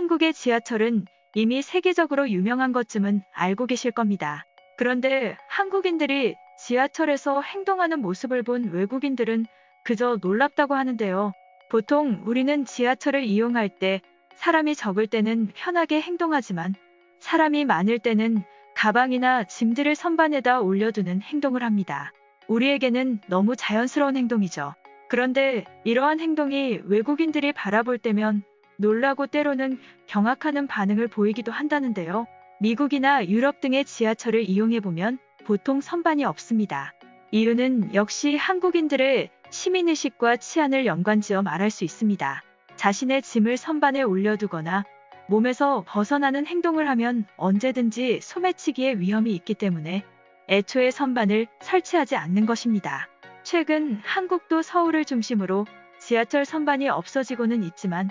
한국의 지하철은 이미 세계적으로 유명한 것쯤은 알고 계실 겁니다. 그런데 한국인들이 지하철에서 행동하는 모습을 본 외국인들은 그저 놀랍다고 하는데요. 보통 우리는 지하철을 이용할 때 사람이 적을 때는 편하게 행동하지만 사람이 많을 때는 가방이나 짐들을 선반에다 올려두는 행동을 합니다. 우리에게는 너무 자연스러운 행동이죠. 그런데 이러한 행동이 외국인들이 바라볼 때면 놀라고 때로는 경악하는 반응을 보이기도 한다는데요. 미국이나 유럽 등의 지하철을 이용해보면 보통 선반이 없습니다. 이유는 역시 한국인들의 시민의식과 치안을 연관지어 말할 수 있습니다. 자신의 짐을 선반에 올려두거나 몸에서 벗어나는 행동을 하면 언제든지 소매치기의 위험이 있기 때문에 애초에 선반을 설치하지 않는 것입니다. 최근 한국도 서울을 중심으로 지하철 선반이 없어지고는 있지만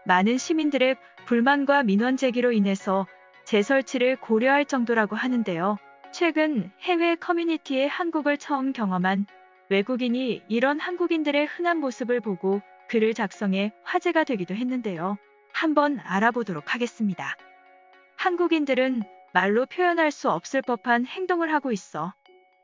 많은 시민들의 불만과 민원 제기로 인해서 재설치를 고려할 정도라고 하는데요. 최근 해외 커뮤니티에 한국을 처음 경험한 외국인이 이런 한국인들의 흔한 모습을 보고 글을 작성해 화제가 되기도 했는데요. 한번 알아보도록 하겠습니다. 한국인들은 말로 표현할 수 없을 법한 행동을 하고 있어.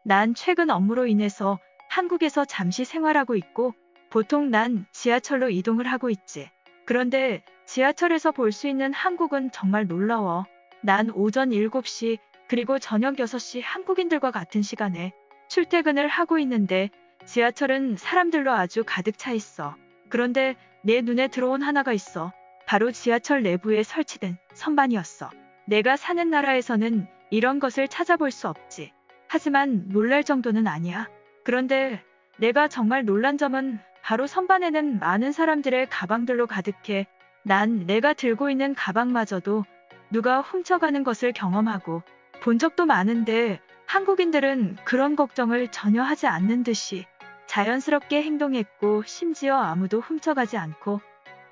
난 최근 업무로 인해서 한국에서 잠시 생활하고 있고 보통 난 지하철로 이동을 하고 있지. 그런데 지하철에서 볼 수 있는 한국은 정말 놀라워. 난 오전 7시 그리고 저녁 6시 한국인들과 같은 시간에 출퇴근을 하고 있는데 지하철은 사람들로 아주 가득 차 있어. 그런데 내 눈에 들어온 하나가 있어. 바로 지하철 내부에 설치된 선반이었어. 내가 사는 나라에서는 이런 것을 찾아볼 수 없지. 하지만 놀랄 정도는 아니야. 그런데 내가 정말 놀란 점은 바로 선반에는 많은 사람들의 가방들로 가득해 난 내가 들고 있는 가방마저도 누가 훔쳐가는 것을 경험하고 본 적도 많은데 한국인들은 그런 걱정을 전혀 하지 않는 듯이 자연스럽게 행동했고 심지어 아무도 훔쳐가지 않고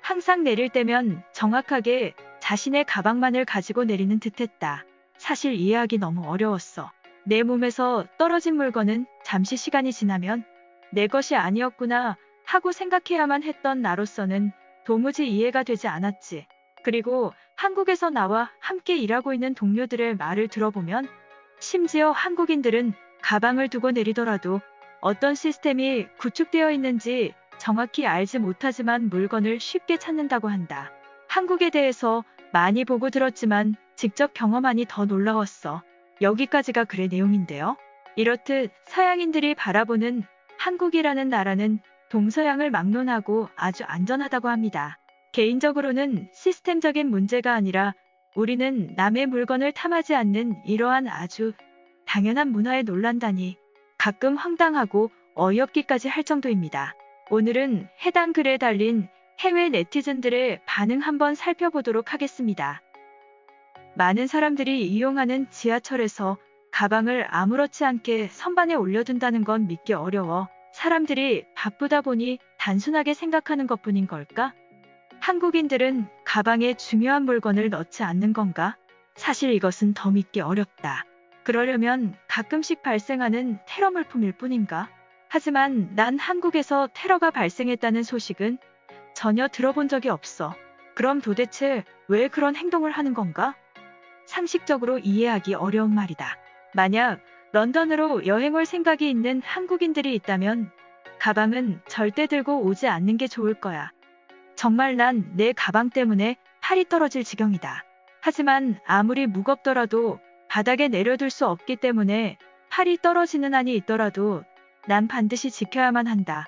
항상 내릴 때면 정확하게 자신의 가방만을 가지고 내리는 듯했다. 사실 이해하기 너무 어려웠어. 내 몸에서 떨어진 물건은 잠시 시간이 지나면 내 것이 아니었구나 하고 생각해야만 했던 나로서는 도무지 이해가 되지 않았지. 그리고 한국에서 나와 함께 일하고 있는 동료들의 말을 들어보면 심지어 한국인들은 가방을 두고 내리더라도 어떤 시스템이 구축되어 있는지 정확히 알지 못하지만 물건을 쉽게 찾는다고 한다. 한국에 대해서 많이 보고 들었지만 직접 경험하니 더 놀라웠어. 여기까지가 글의 내용인데요. 이렇듯 서양인들이 바라보는 한국이라는 나라는 동서양을 막론하고 아주 안전하다고 합니다. 개인적으로는 시스템적인 문제가 아니라 우리는 남의 물건을 탐하지 않는 이러한 아주 당연한 문화에 놀란다니 가끔 황당하고 어이없기까지 할 정도입니다. 오늘은 해당 글에 달린 해외 네티즌들의 반응 한번 살펴보도록 하겠습니다. 많은 사람들이 이용하는 지하철에서 가방을 아무렇지 않게 선반에 올려둔다는 건 믿기 어려워. 사람들이 바쁘다 보니 단순하게 생각하는 것뿐인 걸까? 한국인들은 가방에 중요한 물건을 넣지 않는 건가? 사실 이것은 더 믿기 어렵다. 그러려면 가끔씩 발생하는 테러 물품일 뿐인가? 하지만 난 한국에서 테러가 발생했다는 소식은 전혀 들어본 적이 없어. 그럼 도대체 왜 그런 행동을 하는 건가? 상식적으로 이해하기 어려운 말이다. 만약 런던으로 여행 올 생각이 있는 한국인들이 있다면 가방은 절대 들고 오지 않는 게 좋을 거야. 정말 난 내 가방 때문에 팔이 떨어질 지경이다. 하지만 아무리 무겁더라도 바닥에 내려둘 수 없기 때문에 팔이 떨어지는 한이 있더라도 난 반드시 지켜야만 한다.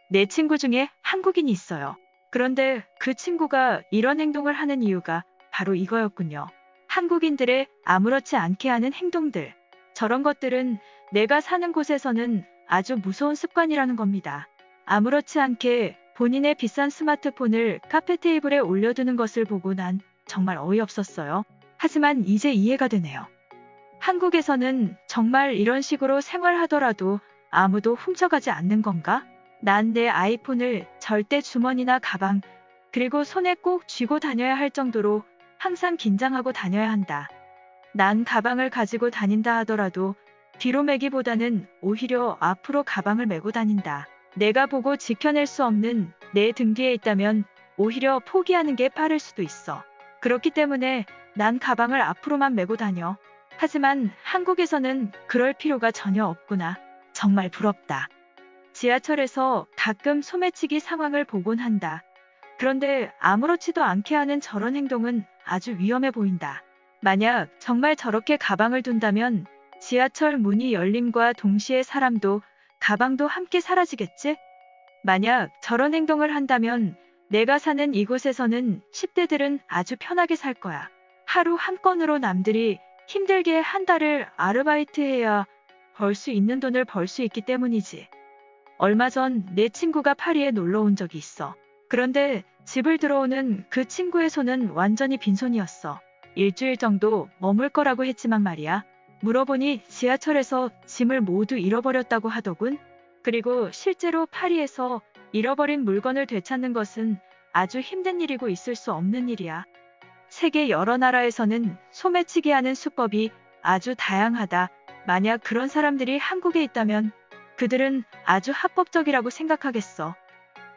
내 친구 중에 한국인이 있어요. 그런데 그 친구가 이런 행동을 하는 이유가 바로 이거였군요. 한국인들의 아무렇지 않게 하는 행동들. 저런 것들은 내가 사는 곳에서는 아주 무서운 습관이라는 겁니다. 아무렇지 않게 본인의 비싼 스마트폰을 카페 테이블에 올려두는 것을 보고 난 정말 어이없었어요. 하지만 이제 이해가 되네요. 한국에서는 정말 이런 식으로 생활하더라도 아무도 훔쳐가지 않는 건가? 난 내 아이폰을 절대 주머니나 가방, 그리고 손에 꼭 쥐고 다녀야 할 정도로 항상 긴장하고 다녀야 한다. 난 가방을 가지고 다닌다 하더라도 뒤로 매기보다는 오히려 앞으로 가방을 메고 다닌다. 내가 보고 지켜낼 수 없는 내 등 뒤에 있다면 오히려 포기하는 게 빠를 수도 있어. 그렇기 때문에 난 가방을 앞으로만 메고 다녀. 하지만 한국에서는 그럴 필요가 전혀 없구나. 정말 부럽다. 지하철에서 가끔 소매치기 상황을 보곤 한다. 그런데 아무렇지도 않게 하는 저런 행동은 아주 위험해 보인다. 만약 정말 저렇게 가방을 둔다면 지하철 문이 열림과 동시에 사람도 가방도 함께 사라지겠지? 만약 저런 행동을 한다면 내가 사는 이곳에서는 10대들은 아주 편하게 살 거야. 하루 한 건으로 남들이 힘들게 한 달을 아르바이트해야 벌 수 있는 돈을 벌 수 있기 때문이지. 얼마 전 내 친구가 파리에 놀러 온 적이 있어. 그런데 집을 들어오는 그 친구의 손은 완전히 빈손이었어. 일주일 정도 머물 거라고 했지만 말이야. 물어보니 지하철에서 짐을 모두 잃어버렸다고 하더군. 그리고 실제로 파리에서 잃어버린 물건을 되찾는 것은 아주 힘든 일이고 있을 수 없는 일이야. 세계 여러 나라에서는 소매치기 하는 수법이 아주 다양하다. 만약 그런 사람들이 한국에 있다면 그들은 아주 합법적이라고 생각하겠어.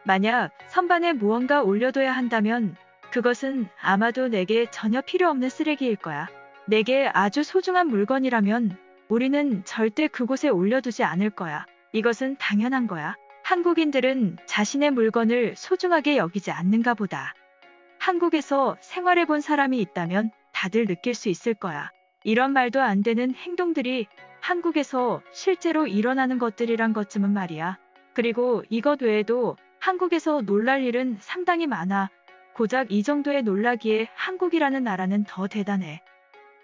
만약 선반에 무언가 올려둬야 한다면 그것은 아마도 내게 전혀 필요 없는 쓰레기일 거야. 내게 아주 소중한 물건이라면 우리는 절대 그곳에 올려두지 않을 거야. 이것은 당연한 거야. 한국인들은 자신의 물건을 소중하게 여기지 않는가 보다. 한국에서 생활해 본 사람이 있다면 다들 느낄 수 있을 거야. 이런 말도 안 되는 행동들이 한국에서 실제로 일어나는 것들이란 것쯤은 말이야. 그리고 이것 외에도 한국에서 놀랄 일은 상당히 많아. 고작 이 정도에 놀라기에 한국이라는 나라는 더 대단해.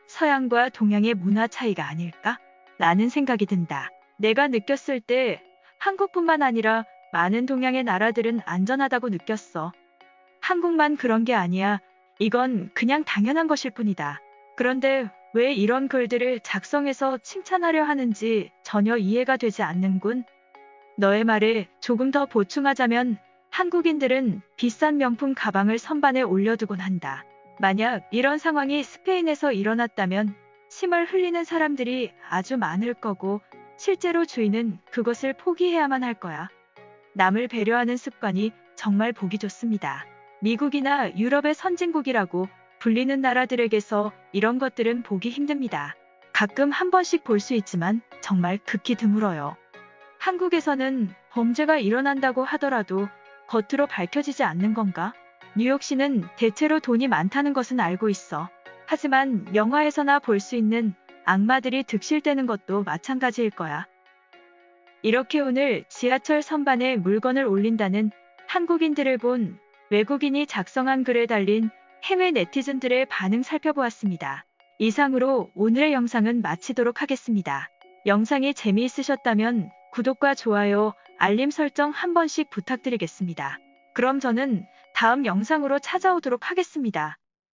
서양과 동양의 문화 차이가 아닐까? 라는 생각이 든다. 내가 느꼈을 때 한국뿐만 아니라 많은 동양의 나라들은 안전하다고 느꼈어. 한국만 그런 게 아니야. 이건 그냥 당연한 것일 뿐이다. 그런데 왜 이런 글들을 작성해서 칭찬하려 하는지 전혀 이해가 되지 않는군. 너의 말에 조금 더 보충하자면 한국인들은 비싼 명품 가방을 선반에 올려두곤 한다. 만약 이런 상황이 스페인에서 일어났다면 침을 흘리는 사람들이 아주 많을 거고 실제로 주인은 그것을 포기해야만 할 거야. 남을 배려하는 습관이 정말 보기 좋습니다. 미국이나 유럽의 선진국이라고 불리는 나라들에게서 이런 것들은 보기 힘듭니다. 가끔 한 번씩 볼 수 있지만 정말 극히 드물어요. 한국에서는 범죄가 일어난다고 하더라도 겉으로 밝혀지지 않는 건가? 뉴욕시는 대체로 돈이 많다는 것은 알고 있어. 하지만 영화에서나 볼 수 있는 악마들이 득실되는 것도 마찬가지일 거야. 이렇게 오늘 지하철 선반에 물건을 올린다는 한국인들을 본 외국인이 작성한 글에 달린 해외 네티즌들의 반응 살펴보았습니다. 이상으로 오늘의 영상은 마치도록 하겠습니다. 영상이 재미있으셨다면 구독과 좋아요, 알림 설정 한 번씩 부탁드리겠습니다. 그럼 저는 다음 영상으로 찾아오도록 하겠습니다.